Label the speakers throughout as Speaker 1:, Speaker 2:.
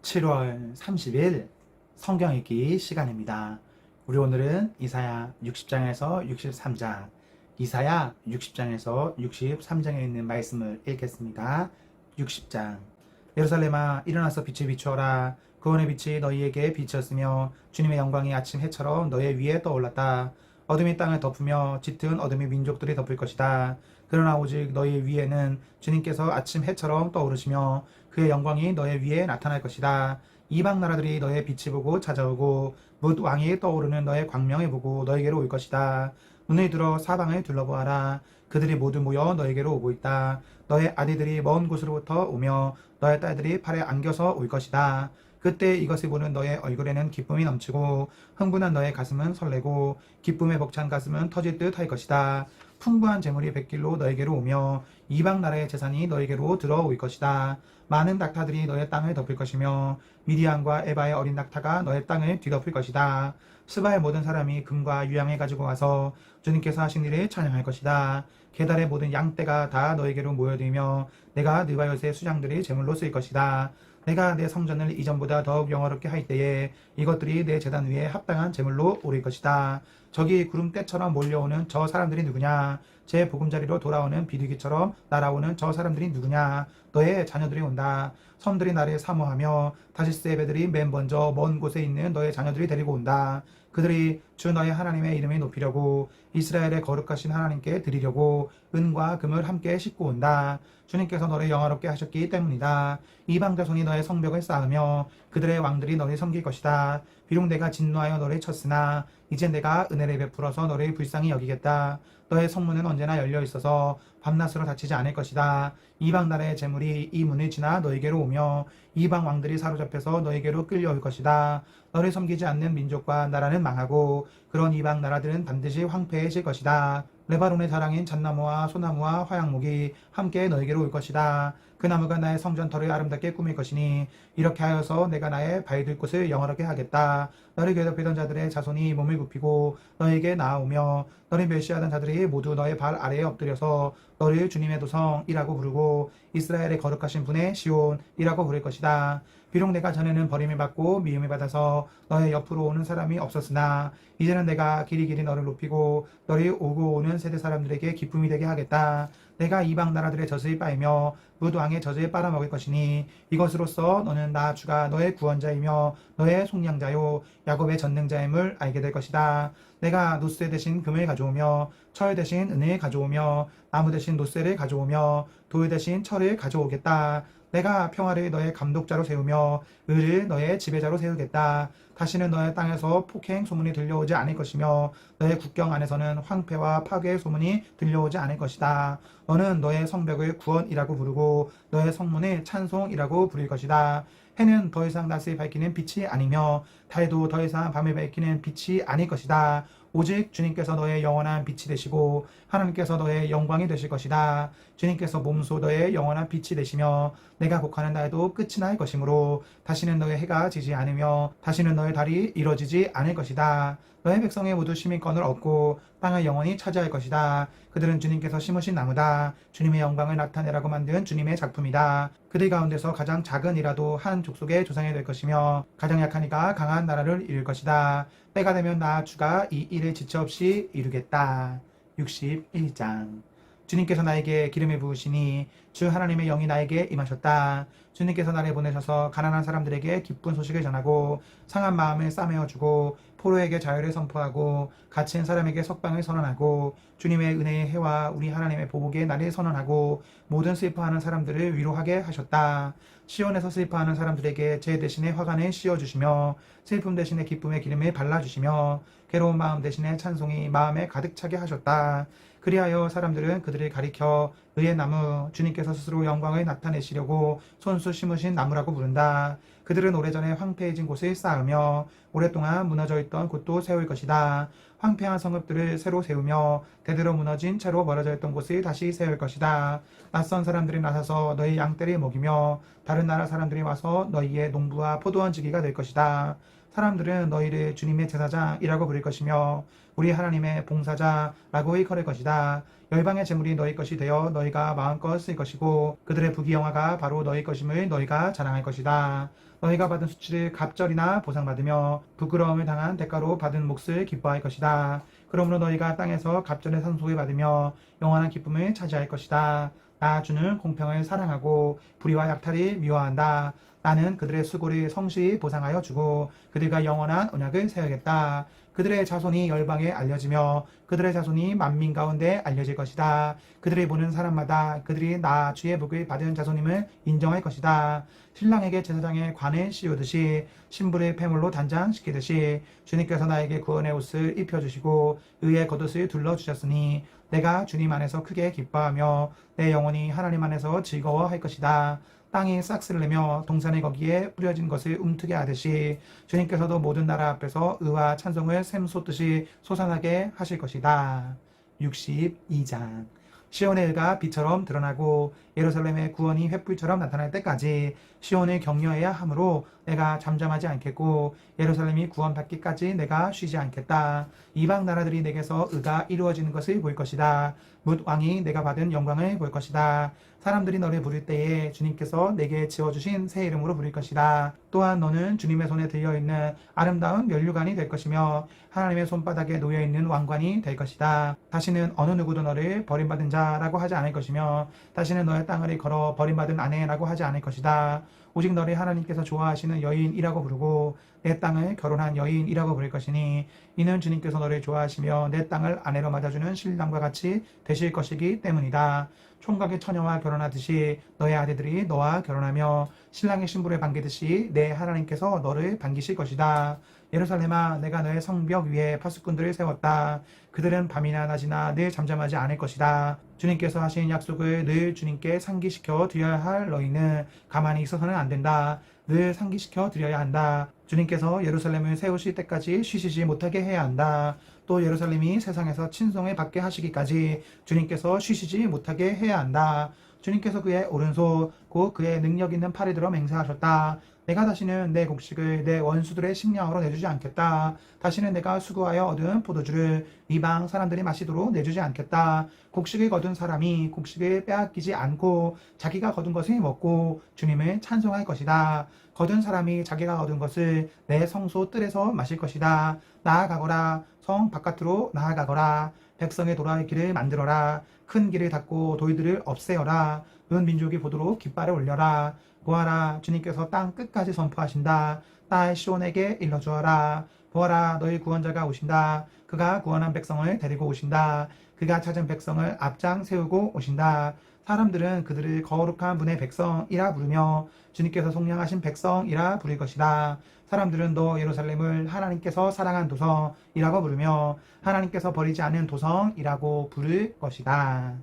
Speaker 1: 7월 30일 성경 읽기 시간입니다. 우리 오늘은 이사야 60장에서 63장, 이사야 60장에서 63장에 있는 말씀을 읽겠습니다. 60장. 예루살렘아, 일어나서 빛을 비추어라. 구원의 빛이 너희에게 비쳤으며 주님의 영광이 아침 해처럼 너희 위에 떠올랐다. 어둠이 땅을 덮으며 짙은 어둠이 민족들이 덮을 것이다. 그러나 오직 너희 위에는 주님께서 아침 해처럼 떠오르시며 그의 영광이 너희 위에 나타날 것이다. 이방 나라들이 너의 빛을 보고 찾아오고 뭇 왕이 떠오르는 너의 광명을 보고 너에게로 올 것이다. 눈을 들어 사방을 둘러보아라. 그들이 모두 모여 너에게로 오고 있다. 너의 아들들이 먼 곳으로부터 오며 너의 딸들이 팔에 안겨서 올 것이다. 그때 이것을 보는 너의 얼굴에는 기쁨이 넘치고 흥분한 너의 가슴은 설레고 기쁨에 벅찬 가슴은 터질 듯 할 것이다. 풍부한 재물이 백길로 너에게로 오며 이방 나라의 재산이 너에게로 들어올 것이다. 많은 낙타들이 너의 땅을 덮을 것이며 미디안과 에바의 어린 낙타가 너의 땅을 뒤덮을 것이다. 스바의 모든 사람이 금과 유향을 가지고 와서 주님께서 하신 일을 찬양할 것이다. 게달의 모든 양떼가 다 너에게로 모여들며 내가 느바요스의 수장들이 제물로 쓰일 것이다. 내가 내 성전을 이전보다 더욱 영화롭게 할 때에 이것들이 내 제단 위에 합당한 제물로 오를 것이다. 저기 구름대처럼 몰려오는 저 사람들이 누구냐? 제 보금자리로 돌아오는 비둘기처럼 날아오는 저 사람들이 누구냐? 너의 자녀들이 온다. 섬들이 나를 사모하며 다시스의 배들이 맨 먼저 먼 곳에 있는 너의 자녀들이 데리고 온다. 그들이 주 너의 하나님의 이름을 높이려고 이스라엘의 거룩하신 하나님께 드리려고 은과 금을 함께 싣고 온다. 주님께서 너를 영화롭게 하셨기 때문이다. 이방 자손이 너의 성벽을 쌓으며 그들의 왕들이 너를 섬길 것이다. 비록 내가 진노하여 너를 쳤으나 이제 내가 은혜를 베풀어서 너를 불쌍히 여기겠다. 너의 성문은 언제나 열려 있어서 밤낮으로 닫히지 않을 것이다. 이방 나라의 재물이 이 문을 지나 너에게로 오며 이방 왕들이 사로잡혀서 너에게로 끌려올 것이다. 너를 섬기지 않는 민족과 나라는 망하고 그런 이방 나라들은 반드시 황폐해질 것이다. 레바논의 자랑인 잣나무와 소나무와 화양목이 함께 너에게로 올 것이다. 그 나무가 나의 성전터를 아름답게 꾸밀 것이니 이렇게 하여서 내가 나의 발들 곳을 영화롭게 하겠다. 너를 괴롭히던 자들의 자손이 몸을 굽히고 너에게 나아오며 너를 멸시하던 자들이 모두 너의 발 아래에 엎드려서 너를 주님의 도성이라고 부르고 이스라엘의 거룩하신 분의 시온이라고 부를 것이다. 비록 내가 전에는 버림을 받고 미움을 받아서 너의 옆으로 오는 사람이 없었으나 이제는 내가 길이길이 너를 높이고 너를 오고 오는 세대 사람들에게 기쁨이 되게 하겠다. 내가 이방 나라들의 젖을 빨며 뭇 왕의 젖을 빨아먹을 것이니 이것으로써 너는 나 주가 너의 구원자이며 너의 속량자요 야곱의 전능자임을 알게 될 것이다. 내가 노쇠 대신 금을 가져오며 철 대신 은을 가져오며 나무 대신 노쇠를 가져오며 돌 대신 철을 가져오겠다. 내가 평화를 너의 감독자로 세우며 의를 너의 지배자로 세우겠다. 다시는 너의 땅에서 폭행 소문이 들려오지 않을 것이며 너의 국경 안에서는 황폐와 파괴의 소문이 들려오지 않을 것이다. 너는 너의 성벽을 구원이라고 부르고 너의 성문을 찬송이라고 부를 것이다. 해는 더 이상 낮을 밝히는 빛이 아니며 달도 더 이상 밤을 밝히는 빛이 아닐 것이다. 오직 주님께서 너의 영원한 빛이 되시고 하나님께서 너의 영광이 되실 것이다. 주님께서 몸소 너의 영원한 빛이 되시며 내가 복하는 날도 끝이 날 것이므로 다시는 너의 해가 지지 않으며 다시는 너의 달이 이뤄지지 않을 것이다. 너의 백성의 모두 시민권을 얻고 땅을 영원히 차지할 것이다. 그들은 주님께서 심으신 나무다. 주님의 영광을 나타내라고 만든 주님의 작품이다. 그들 가운데서 가장 작은 이라도 한 족속의 조상이 될 것이며 가장 약한 이가 강한 나라를 이룰 것이다. 때가 되면 나 주가 이 일을 지체 없이 이루겠다. 61장. 주님께서 나에게 기름을 부으시니 주 하나님의 영이 나에게 임하셨다. 주님께서 나를 보내셔서 가난한 사람들에게 기쁜 소식을 전하고 상한 마음을 싸매어주고 포로에게 자유를 선포하고 갇힌 사람에게 석방을 선언하고 주님의 은혜의 해와 우리 하나님의 보복의 날을 선언하고 모든 슬퍼하는 사람들을 위로하게 하셨다. 시온에서 슬퍼하는 사람들에게 제 대신에 화관을 씌워주시며 슬픔 대신에 기쁨의 기름을 발라주시며 괴로운 마음 대신에 찬송이 마음에 가득 차게 하셨다. 그리하여 사람들은 그들을 가리켜 의의 나무 주님께서 스스로 영광을 나타내시려고 손수 심으신 나무라고 부른다. 그들은 오래전에 황폐해진 곳을 쌓으며 오랫동안 무너져 있던 곳도 세울 것이다. 황폐한 성읍들을 새로 세우며 대대로 무너진 채로 멀어져 있던 곳을 다시 세울 것이다. 낯선 사람들이 나서서 너희 양떼를 먹이며 다른 나라 사람들이 와서 너희의 농부와 포도원 지기가 될 것이다. 사람들은 너희를 주님의 제사장이라고 부를 것이며 우리 하나님의 봉사자라고 일컬을 것이다. 열방의 재물이 너희 것이 되어 너희가 마음껏 쓸 것이고 그들의 부귀영화가 바로 너희 것임을 너희가 자랑할 것이다. 너희가 받은 수치를 갑절이나 보상받으며 부끄러움을 당한 대가로 받은 몫을 기뻐할 것이다. 그러므로 너희가 땅에서 갑절의 상속을 받으며 영원한 기쁨을 차지할 것이다. 나 주는 공평을 사랑하고 불의와 약탈을 미워한다. 나는 그들의 수고를 성실히 보상하여 주고 그들과 영원한 언약을 세우겠다. 그들의 자손이 열방에 알려지며 그들의 자손이 만민 가운데 알려질 것이다. 그들을 보는 사람마다 그들이 나 주의 복을 받은 자손임을 인정할 것이다. 신랑에게 제사장의 관을 씌우듯이 신부를 폐물로 단장시키듯이 주님께서 나에게 구원의 옷을 입혀주시고 의의 겉옷을 둘러주셨으니 내가 주님 안에서 크게 기뻐하며 내 영혼이 하나님 안에서 즐거워할 것이다. 땅이 싹스를 내며 동산이 거기에 뿌려진 것을 움트게 하듯이 주님께서도 모든 나라 앞에서 의와 찬송을 샘솟듯이 솟아나게 하실 것이다. 62장 시온의 의가 빛처럼 드러나고 예루살렘의 구원이 횃불처럼 나타날 때까지 시온을 격려해야 하므로 내가 잠잠하지 않겠고 예루살렘이 구원받기까지 내가 쉬지 않겠다. 이방 나라들이 내게서 의가 이루어지는 것을 볼 것이다. 뭇 왕이 내가 받은 영광을 볼 것이다. 사람들이 너를 부를 때에 주님께서 내게 지어주신 새 이름으로 부를 것이다. 또한 너는 주님의 손에 들려있는 아름다운 면류관이 될 것이며 하나님의 손바닥에 놓여있는 왕관이 될 것이다. 다시는 어느 누구도 너를 버림받은 자라고 하지 않을 것이며 다시는 너의 땅을 걸어 버림받은 아내라고 하지 않을 것이다. 오직 너를 하나님께서 좋아하시는 여인이라고 부르고 내 땅을 결혼한 여인이라고 부를 것이니 이는 주님께서 너를 좋아하시며 내 땅을 아내로 맞아주는 신랑과 같이 되실 것이기 때문이다. 총각의 처녀와 결혼하듯이 너의 아들들이 너와 결혼하며 신랑의 신부를 반기듯이 내 하나님께서 너를 반기실 것이다. 예루살렘아, 내가 너의 성벽 위에 파수꾼들을 세웠다. 그들은 밤이나 낮이나 늘 잠잠하지 않을 것이다. 주님께서 하신 약속을 늘 주님께 상기시켜 드려야 할 너희는 가만히 있어서는 안 된다. 늘 상기시켜 드려야 한다. 주님께서 예루살렘을 세우실 때까지 쉬시지 못하게 해야 한다. 또 예루살렘이 세상에서 친송을 받게 하시기까지 주님께서 쉬시지 못하게 해야 한다. 주님께서 그의 오른손 곧 그의 능력 있는 팔을 들어 맹세하셨다. 내가 다시는 내 곡식을 내 원수들의 식량으로 내주지 않겠다. 다시는 내가 수고하여 얻은 포도주를 이방 사람들이 마시도록 내주지 않겠다. 곡식을 거둔 사람이 곡식을 빼앗기지 않고 자기가 거둔 것을 먹고 주님을 찬송할 것이다. 거둔 사람이 자기가 얻은 것을 내 성소 뜰에서 마실 것이다. 나아가거라. 성 바깥으로 나아가거라. 백성의 돌아올 길을 만들어라. 큰 길을 닫고 돌들을 없애어라. 은 민족이 보도록 깃발을 올려라. 보아라, 주님께서 땅 끝까지 선포하신다. 딸 시온에게 일러주어라. 보아라, 너희 구원자가 오신다. 그가 구원한 백성을 데리고 오신다. 그가 찾은 백성을 앞장 세우고 오신다. 사람들은 그들을 거룩한 분의 백성이라 부르며 주님께서 속량하신 백성이라 부를 것이다. 사람들은 너 예루살렘을 하나님께서 사랑한 도성이라고 부르며 하나님께서 버리지 않은 도성이라고 부를 것이다.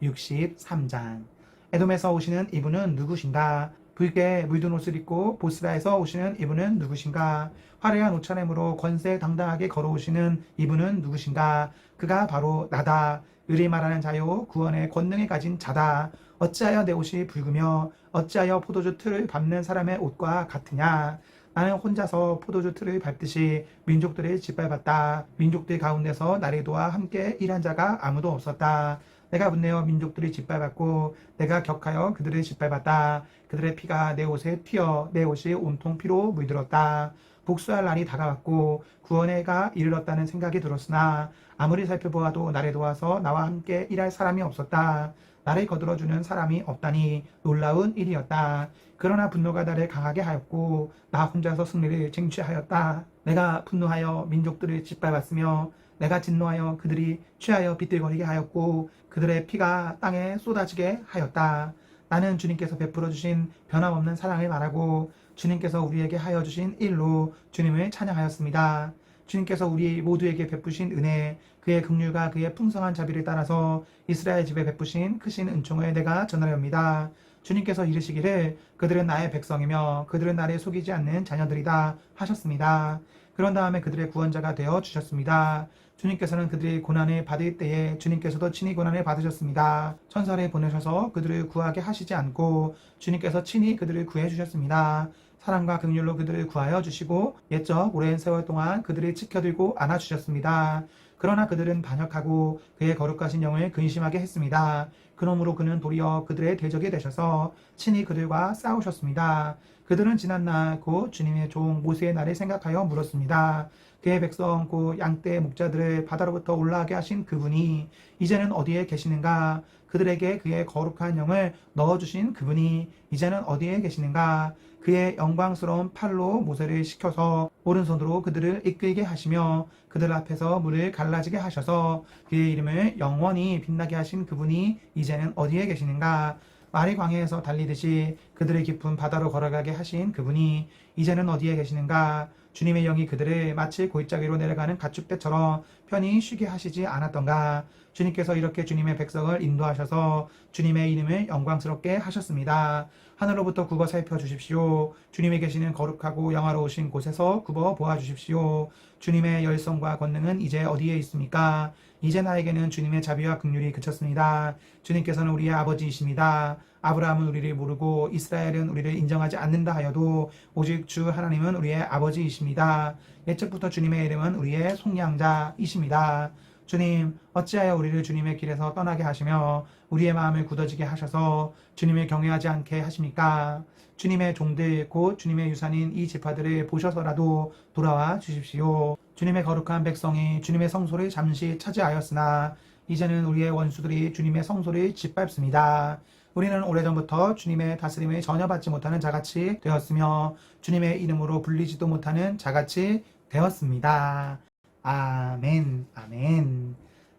Speaker 1: 63장 에돔에서 오시는 이분은 누구신가? 붉게 물든 옷을 입고 보스라에서 오시는 이분은 누구신가? 화려한 옷차림으로 권세 당당하게 걸어오시는 이분은 누구신가? 그가 바로 나다. 의리 말하는 자요 구원의 권능을 가진 자다. 어찌하여 내 옷이 붉으며 어찌하여 포도주 틀을 밟는 사람의 옷과 같으냐? 나는 혼자서 포도주 틀을 밟듯이 민족들을 짓밟았다. 민족들 가운데서 나를 도와 함께 일한 자가 아무도 없었다. 내가 분내어 민족들이 짓밟았고 내가 격하여 그들을 짓밟았다. 그들의 피가 내 옷에 튀어 내 옷이 온통 피로 물들었다. 복수할 날이 다가왔고 구원의 해가 이르렀다는 생각이 들었으나 아무리 살펴보아도 나를 도와서 나와 함께 일할 사람이 없었다. 나를 거들어주는 사람이 없다니 놀라운 일이었다. 그러나 분노가 나를 강하게 하였고 나 혼자서 승리를 쟁취하였다. 내가 분노하여 민족들을 짓밟았으며 내가 진노하여 그들이 취하여 비틀거리게 하였고 그들의 피가 땅에 쏟아지게 하였다. 나는 주님께서 베풀어 주신 변함없는 사랑을 말하고 주님께서 우리에게 하여 주신 일로 주님을 찬양하였습니다. 주님께서 우리 모두에게 베푸신 은혜, 그의 긍휼과 그의 풍성한 자비를 따라서 이스라엘 집에 베푸신 크신 은총을 내가 전하렵니다. 주님께서 이르시기를 그들은 나의 백성이며 그들은 나를 속이지 않는 자녀들이다 하셨습니다. 그런 다음에 그들의 구원자가 되어 주셨습니다. 주님께서는 그들이 고난을 받을 때에 주님께서도 친히 고난을 받으셨습니다. 천사를 보내셔서 그들을 구하게 하시지 않고 주님께서 친히 그들을 구해 주셨습니다. 사랑과 긍휼로 그들을 구하여 주시고 옛적 오랜 세월 동안 그들을 지켜들고 안아주셨습니다. 그러나 그들은 반역하고 그의 거룩하신 영을 근심하게 했습니다. 그러므로 그는 도리어 그들의 대적이 되셔서 친히 그들과 싸우셨습니다. 그들은 지난날 곧 주님의 종 모세의 날을 생각하여 물었습니다. 그의 백성 곧 양떼 목자들을 바다로부터 올라가게 하신 그분이 이제는 어디에 계시는가? 그들에게 그의 거룩한 영을 넣어주신 그분이 이제는 어디에 계시는가? 그의 영광스러운 팔로 모세를 시켜서 오른손으로 그들을 이끌게 하시며 그들 앞에서 물을 갈라지게 하셔서 그의 이름을 영원히 빛나게 하신 그분이 이제는 어디에 계시는가? 말이 광야에서 달리듯이 그들의 깊은 바다로 걸어가게 하신 그분이 이제는 어디에 계시는가? 주님의 영이 그들을 마치 골짜기로 내려가는 가축대처럼 편히 쉬게 하시지 않았던가? 주님께서 이렇게 주님의 백성을 인도하셔서 주님의 이름을 영광스럽게 하셨습니다. 하늘로부터 굽어 살펴주십시오. 주님이 계시는 거룩하고 영화로우신 곳에서 굽어 보아주십시오. 주님의 열성과 권능은 이제 어디에 있습니까? 이제 나에게는 주님의 자비와 긍휼이 그쳤습니다. 주님께서는 우리의 아버지이십니다. 아브라함은 우리를 모르고 이스라엘은 우리를 인정하지 않는다 하여도 오직 주 하나님은 우리의 아버지이십니다. 옛적부터 주님의 이름은 우리의 속량자이십니다. 주님, 어찌하여 우리를 주님의 길에서 떠나게 하시며 우리의 마음을 굳어지게 하셔서 주님을 경외하지 않게 하십니까? 주님의 종들 곧 주님의 유산인 이 지파들을 보셔서라도 돌아와 주십시오. 주님의 거룩한 백성이 주님의 성소를 잠시 차지하였으나 이제는 우리의 원수들이 주님의 성소를 짓밟습니다. 우리는 오래전부터 주님의 다스림을 전혀 받지 못하는 자같이 되었으며 주님의 이름으로 불리지도 못하는 자같이 되었습니다. 아멘, 아멘.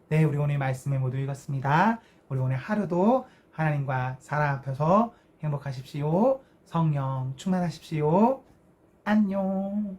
Speaker 1: 네, 우리 오늘 말씀을 모두 읽었습니다. 우리 오늘 하루도 하나님과 사랑 앞에서 행복하십시오. 성령 충만하십시오. 안녕.